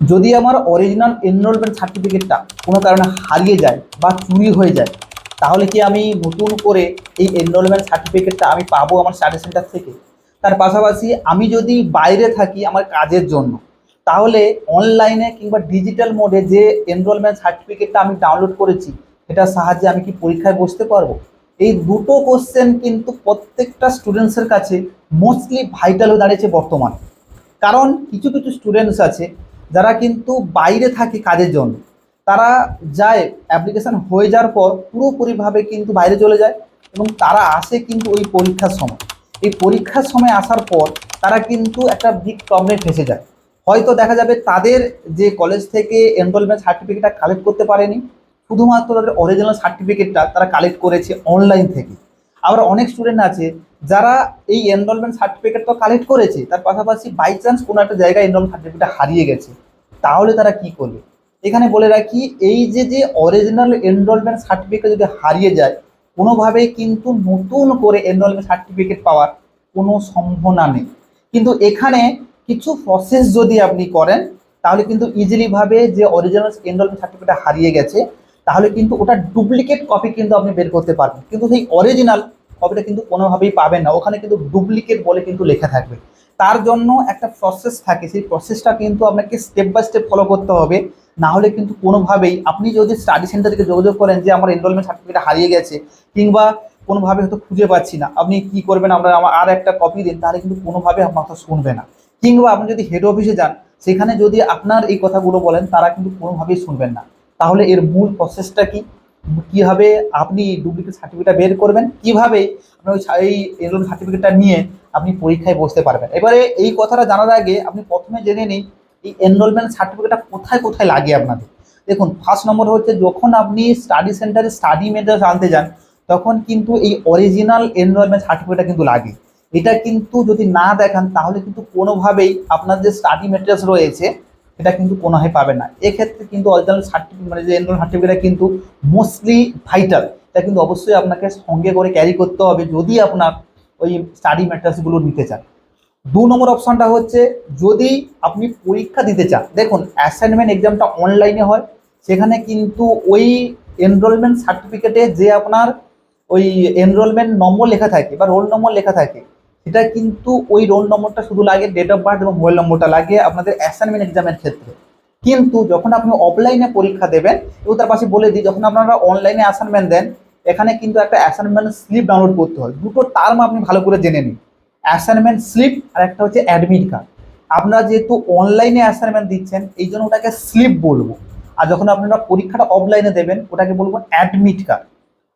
যদি আমার original enrolment সার্টিফিকেটটা কোনো কারণে হারিয়ে যায় বা চুরি হয়ে যায়, তাহলে কি আমি নতুন করে এই এনরোলমেন্ট সার্টিফিকেটটা আমি পাবো আমার স্টাডি সেন্টার থেকে? তার পাশাপাশি আমি যদি বাইরে থাকি আমার কাজের জন্য, তাহলে অনলাইনে কিংবা ডিজিটাল মোডে যে এনরোলমেন্ট সার্টিফিকেটটা আমি ডাউনলোড করেছি সেটার সাহায্যে আমি কি পরীক্ষায় বসতে পারবো? এই দুটো কোশ্চেন কিন্তু প্রত্যেকটা স্টুডেন্টসের কাছে মোস্টলি ভাইটাল হয়ে দাঁড়িয়েছে বর্তমানে। কারণ কিছু কিছু স্টুডেন্টস আছে যারা কিন্তু বাইরে থাকে কাজের জন্য, তারা যায় অ্যাপ্লিকেশন হয়ে যাওয়ার পর পুরোপুরিভাবে কিন্তু বাইরে চলে যায় এবং তারা আসে কিন্তু ওই পরীক্ষার সময়। এই পরীক্ষার সময় আসার পর তারা কিন্তু একটা বিগ প্রবলেমে ফেসে যায়। হয়তো দেখা যাবে তাদের যে কলেজ থেকে এনরোলমেন্ট সার্টিফিকেটটা কালেক্ট করতে পারেনি, শুধুমাত্র তাদের অরিজিনাল সার্টিফিকেটটা তারা কালেক্ট করেছে অনলাইন থেকে। আবার অনেক স্টুডেন্ট আছে যারা এই এনরোলমেন্ট সার্টিফিকেট তো কালেক্ট করেছে, তার পাশাপাশি বাই চান্স কোনো একটা জায়গায় এনরোলমেন্ট সার্টিফিকেট হারিয়ে গেছে, তাহলে তারা কি করবে? এখানে বলে রাখি, এই যে যে অরিজিনাল এনরোলমেন্ট সার্টিফিকেট যদি হারিয়ে যায়, কোনোভাবেই কিন্তু নতুন করে এনরোলমেন্ট সার্টিফিকেট পাওয়ার কোনো সম্ভাবনা নেই। কিন্তু এখানে কিছু প্রসেস যদি আপনি করেন, তাহলে কিন্তু ইজিলি ভাবে যে অরিজিনাল এনরোলমেন্ট সার্টিফিকেট হারিয়ে গেছে, তাহলে কিন্তু ওটা ডুপ্লিকেট কপি কিন্তু আপনি বের করতে পারবেন, কিন্তু সেই অরিজিনাল কপিটা কিন্তু কোনোভাবেই পাবেন না, ওখানে কিন্তু ডুপ্লিকেট বলে কিন্তু লেখা থাকবে। তার জন্য একটা প্রসেস থাকে, সেই প্রসেসটা কিন্তু আপনাকে স্টেপ বাই স্টেপ ফলো করতে হবে। না হলে কিন্তু কোনোভাবেই আপনি যদি স্টাডি সেন্টার থেকে যোগাযোগ করেন যে আমার এনরোলমেন্ট সার্টিফিকেট হারিয়ে গেছে, কিংবা কোনোভাবে হয়তো খুঁজে পাচ্ছি না, আপনি কি করবেন, আপনার আমার আর একটা কপি দিন, তাহলে কিন্তু কোনোভাবে আপনার কথা শুনবে না। কিংবা আপনি যদি হেড অফিসে যান, সেখানে যদি আপনার এই কথাগুলো বলেন, তারা কিন্তু কোনোভাবেই শুনবেন না। তাহলে এর মূল প্রসেসটা কি, কিভাবে আপনি ডুপ্লিকেট সার্টিফিকেটটা বের করবেন, কিভাবে আপনি এই এনরোলমেন্ট সার্টিফিকেটটা নিয়ে আপনি পরীক্ষায় বসতে পারবেন। এবারে এই কথাটা জানার আগে আপনি প্রথমে জেনে নিন এই এনরোলমেন্ট সার্টিফিকেটটা কোথায় কোথায় লাগে আপনাদের। দেখুন, ফার্স্ট নম্বর হচ্ছে যখন আপনি স্টাডি সেন্টারে স্টাডি মেটেরিয়ালস আনতে যান, তখন কিন্তু এই অরিজিনাল এনরোলমেন্ট সার্টিফিকেটটা কিন্তু লাগে। এটা কিন্তু যদি না দেখান, তাহলে কিন্তু কোনোভাবেই আপনার যে স্টাডি মেটেরিয়ালস রয়েছে এটা কিন্তু কোনোভাবে পাবেন না। এক্ষেত্রে কিন্তু অরিজিনাল সার্টিফিকেট মানে যে এনরোল সার্টিফিকেটটা কিন্তু মোস্টলি ভাইটাল, এটা কিন্তু অবশ্যই আপনাকে সঙ্গে করে ক্যারি করতে হবে যদি আপনার ওই স্টাডি ম্যাটেরিয়ালসগুলো নিতে চান। 2 নম্বর অপশনটা হচ্ছে যদি আপনি পরীক্ষা দিতে চান। দেখুন, অ্যাসাইনমেন্ট এক্সামটা অনলাইনে হয়, সেখানে কিন্তু ওই এনরোলমেন্ট সার্টিফিকেটে যে আপনার ওই এনরোলমেন্ট নম্বর লেখা থাকে বা রোল নম্বর লেখা থাকে, সেটা কিন্তু ওই রোল নম্বরটা শুধু লাগে, ডেট অফ বার্থ এবং মোবাইল নম্বরটা লাগে আপনাদের অ্যাসাইনমেন্ট এক্সামের ক্ষেত্রে। কিন্তু যখন আপনি অফলাইনে পরীক্ষা দেবেন, এবং তার পাশে বলে দিই, যখন আপনারা অনলাইনে অ্যাসাইনমেন্ট দেন, এখানে কিন্তু একটা অ্যাসাইনমেন্ট স্লিপ ডাউনলোড করতে হয়। দুটো টার্ম আপনি ভালো করে জেনে নিন, অ্যাসাইনমেন্ট স্লিপ আর একটা হচ্ছে অ্যাডমিট কার্ড। আপনারা যেহেতু অনলাইনে অ্যাসাইনমেন্ট দিচ্ছেন, এই জন্য ওটাকে স্লিপ বলবো, আর যখন আপনারা পরীক্ষাটা অফলাইনে দেবেন ওটাকে বলবো অ্যাডমিট কার্ড।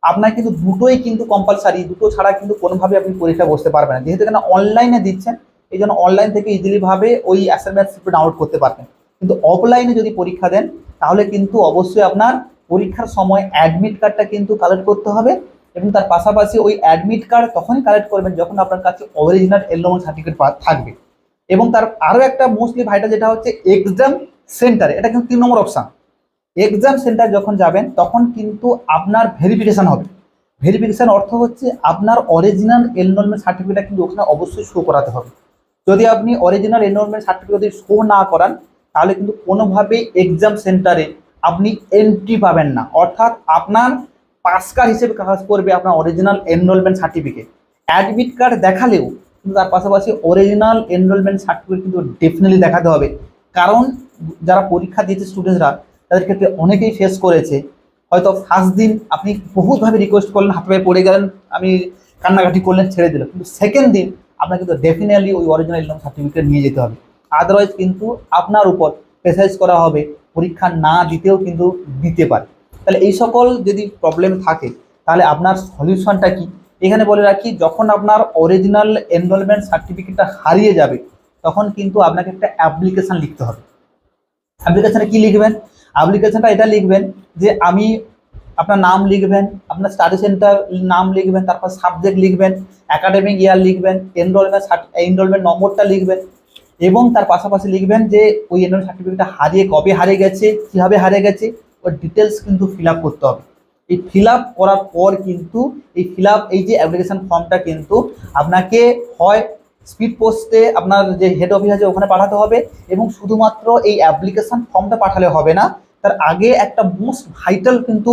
আপনার কিন্তু দুটোই কিন্তু কম্পালসারি, দুটো ছাড়া কিন্তু কোনোভাবে আপনি পরীক্ষা বসতে পারবেন না। যেহেতু এখানে অনলাইনে দিচ্ছেন, এই জন্য অনলাইন থেকে ইজিলি ভাবে ওই অ্যাসাইনমেন্ট স্লিপ ডাউনলোড করতে পারবেন। কিন্তু অফলাইনে যদি পরীক্ষা দেন, তাহলে কিন্তু অবশ্যই আপনার পরীক্ষার সময় অ্যাডমিট কার্ডটা কিন্তু কালেক্ট করতে হবে। এবং তার পাশাপাশি ওই অ্যাডমিট কার্ড তখনই কালেক্ট করবেন যখন আপনার কাছে অরিজিনাল এনরোলমেন্ট সার্টিফিকেট থাকবে। এবং তার আরও একটা মোস্টলি ভাইটাল যেটা হচ্ছে এক্সাম সেন্টারে, এটা কিন্তু 3 নম্বর অপশান। এক্সাম সেন্টার যখন যাবেন তখন কিন্তু আপনার ভেরিফিকেশন হবে। ভেরিফিকেশন অর্থ হচ্ছে আপনার অরিজিনাল এনরোলমেন্ট সার্টিফিকেট কিন্তু ওখানে অবশ্যই শো করাতে হবে। যদি আপনি অরিজিনাল এনরোলমেন্ট সার্টিফিকেট যদি শো না করান, তাহলে কিন্তু কোনোভাবেই এক্সাম সেন্টারে আপনি এন্ট্রি পাবেন না। অর্থাৎ আপনার পাস কার্ড হিসেবে কাজ করবে আপনার original enrolment certificate. Admit card দেখালেও কিন্তু তার পাশাপাশি অরিজিনাল এনরোলমেন্ট সার্টিফিকেট কিন্তু ডেফিনেটলি দেখাতে হবে। কারণ যারা পরীক্ষা দিয়েছে স্টুডেন্টরা, তাদের ক্ষেত্রে অনেকেই ফেস করেছে, হয়তো ফার্স্ট দিন আপনি বহুতভাবে রিকোয়েস্ট করলেন, হাতে পায়ে পড়ে গেলেন, আমি কান্নাকাটি করলেন, ছেড়ে দিলেন, কিন্তু সেকেন্ড দিন আপনার কিন্তু ডেফিনেটলি ওই অরিজিনাল এনরোলমেন্ট সার্টিফিকেট নিয়ে যেতে হবে। আদারওয়াইজ কিন্তু আপনার উপর প্রেসারাইজ করা হবে, পরীক্ষা না দিতেও কিন্তু দিতে পারে। তাহলে এই সকল যদি প্রবলেম থাকে, তাহলে আপনার সলিউশনটা কি? এখানে বলে রাখি, যখন আপনার অরিজিনাল এনরোলমেন্ট সার্টিফিকেটটা হারিয়ে যাবে, তখন কিন্তু আপনাকে একটা অ্যাপ্লিকেশন লিখতে হবে। অ্যাপ্লিকেশনে কি লিখবেন? অ্যাপ্লিকেশনটা এটা লিখবেন যে আমি, আপনার নাম লিখবেন, আপনার স্টাডি সেন্টার নাম লিখবেন, তারপর সাবজেক্ট লিখবেন, একাডেমিক ইয়ার লিখবেন, এনরোলমেন্ট নম্বরটা লিখবেন, এবং তার পাশাপাশি লিখবেন যে ওই এনরোলমেন্ট সার্টিফিকেটটা হারিয়ে কবে হারিয়ে গেছে, কীভাবে হারিয়ে গেছে, ওর ডিটেলস কিন্তু ফিল আপ করতে হবে। এই ফিল আপ করার পর কিন্তু এই যে অ্যাপ্লিকেশন ফর্মটা কিন্তু আপনাকে হয় স্পিড পোস্টে আপনার যে হেড অফিস আছে ওখানে পাঠাতে হবে, এবং শুধুমাত্র এই অ্যাপ্লিকেশন ফর্মটা পাঠালে হবে না, তার আগে একটা মোস্ট ভাইটাল কিন্তু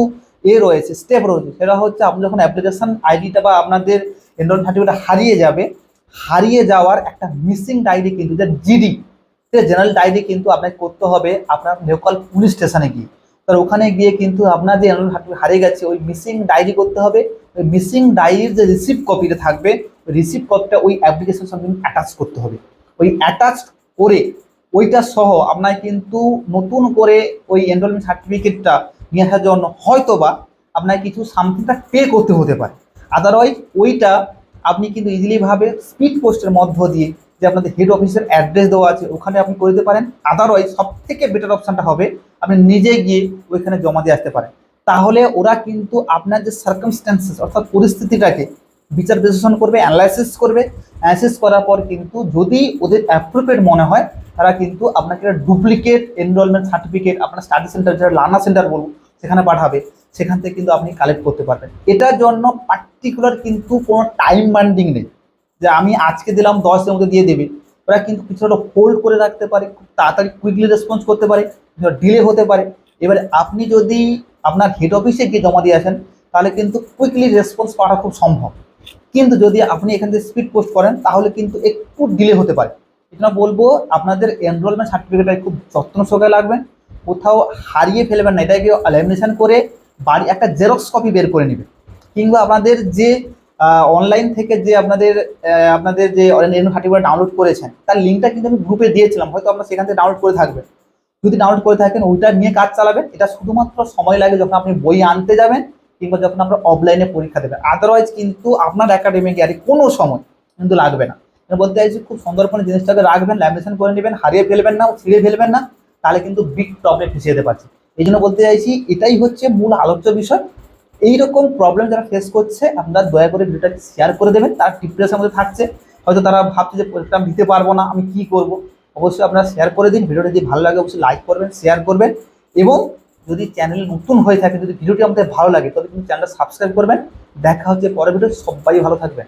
রয়েছে, স্টেপ রয়েছে। সেটা হচ্ছে আপনি যখন অ্যাপ্লিকেশন আইডিটা বা আপনাদের এনরোলমেন্ট সার্টিফিকেটটা হারিয়ে যাবে, হারিয়ে যাওয়ার একটা মিসিং ডায়েরি কিন্তু যে জিডি, সে জেনারেল ডায়েরি কিন্তু আপনাকে করতে হবে আপনার লোকাল পুলিশ স্টেশনে গিয়ে। তার ওখানে গিয়ে কিন্তু আপনার যে এনরোলমেন্ট সার্টিফিকেট হারিয়ে গেছে ওই মিসিং ডায়েরি করতে হবে। ওই মিসিং ডায়েরির যে রিসিপ্ট কপিটা থাকবে, ওই রিসিপ্ট কপিটা ওই অ্যাপ্লিকেশনের সঙ্গে অ্যাটাচ করতে হবে। ওই অ্যাটাচ করে ওইটা সহ আপনার কিন্তু নতুন করে ওই এনরোলমেন্ট সার্টিফিকেটটা নিয়ে আসার জন্য হয়তোবা আপনার কিছু সামথিংটা পে করতে হতে পারে। আদারওয়াইজ ওইটা আপনি কিন্তু ইজিলিভাবে স্পিড পোস্টের মধ্য দিয়ে যে আপনাদের হেড অফিসের অ্যাড্রেস দেওয়া আছে ওখানে আপনি করে দিতে পারেন। আদারওয়াইজ সব থেকে বেটার অপশানটা হবে আপনি নিজে গিয়ে ওইখানে জমা দিয়ে আসতে পারেন। তাহলে ওরা কিন্তু আপনার যে সার্কামস্ট্যান্সেস অর্থাৎ পরিস্থিতিটাকে বিচার বিশ্লেষণ করবে, অ্যানালাইসিস করবে। অ্যানালাইসিস করার পর কিন্তু যদি ওদের অ্যাপ্রোপ্রিয়েট মনে হয় তারা কিন্তু আপনাকে ডুপ্লিকেট এনরোলমেন্ট সার্টিফিকেট আপনার স্টাডি সেন্টার, যেটা লার্নার সেন্টার বলবো, সেখানে পাঠাবে। সেখান থেকে কিন্তু আপনি কালেক্ট করতে পারবেন। এটার জন্য পার্টিকুলার কিন্তু কোনো টাইম বান্ডিং নেই যে আমি আজকে দিলাম 10 দিনের মধ্যে দিয়ে দেবে। ওরা কিন্তু কিছুটা হোল্ড করে রাখতে পারে, খুব তাড়াতাড়ি কুইকলি রেসপন্স করতে পারে, ডিলে হতে পারে। এবারে আপনি যদি আপনার হেড অফিসে গিয়ে জমা দিয়ে আসেন তাহলে কিন্তু কুইকলি রেসপন্স পাওয়া খুব সম্ভব। কিন্তু যদি আপনি এখান থেকে স্পিড পোস্ট করেন তাহলে কিন্তু একটু ডিলে হতে পারে। এটা বলবো আপনাদের এনরোলমেন্ট সার্টিফিকেটটা খুব যত্ন সহকারে রাখবেন, কোথাও হারিয়ে ফেলবেন না। এটাকে ল্যামিনেশন করে বাড়ি একটা জেরক্স কপি বের করে নেবেন, কিংবা আপনাদের যে অনলাইন থেকে যে আপনাদের যে এনরোলমেন্ট সার্টিফিকেট ডাউনলোড করেছেন তার লিঙ্কটা কিন্তু আমি গ্রুপে দিয়েছিলাম, হয়তো আপনারা সেখান থেকে ডাউনলোড করে থাকবেন। যদি ডাউনলোড করে থাকেন ওইটা নিয়ে কাজ চালাবেন। এটা শুধুমাত্র সময় লাগে যখন আপনি বই আনতে যাবেন কিংবা যখন আপনার অফলাইনে পরীক্ষা দেবেন। আদারওয়াইজ কিন্তু আপনার একাডেমিক ইয়ারে কোনো সময় কিন্তু লাগবে না। বলতে চাইছি খুব সুন্দরপনে জিনিসটাকে রাখবেন, ল্যামিনেশন করে নেবেন, হারিয়ে ফেলবেন না, ছিঁড়ে ফেলবেন না, তাহলে কিন্তু বিগ প্রবলেম ফেসে যেতে পারছে। এই জন্য বলতে চাইছি এটাই হচ্ছে মূল আলোচ্য বিষয়। এইরকম প্রবলেম যারা ফেস করছে আপনারা দয়া করে ভিডিওটা শেয়ার করে দেবেন। তারা ডিপ্রেশনের মধ্যে থাকছে, হয়তো তারা ভাবছে যে পরীক্ষা দিতে পারবো না, আমি কি করব। অবশ্যই আপনারা শেয়ার করে দিন। ভিডিওটা যদি ভালো লাগে অবশ্যই লাইক করবেন, শেয়ার করবেন, এবং যদি চ্যানেল নতুন হয়ে থাকে, যদি ভিডিওটি আমাদের ভালো লাগে তবে কিন্তু চ্যানেলটা সাবস্ক্রাইব করবেন। দেখা হচ্ছে পরের ভিডিও। সবাই ভালো থাকবেন।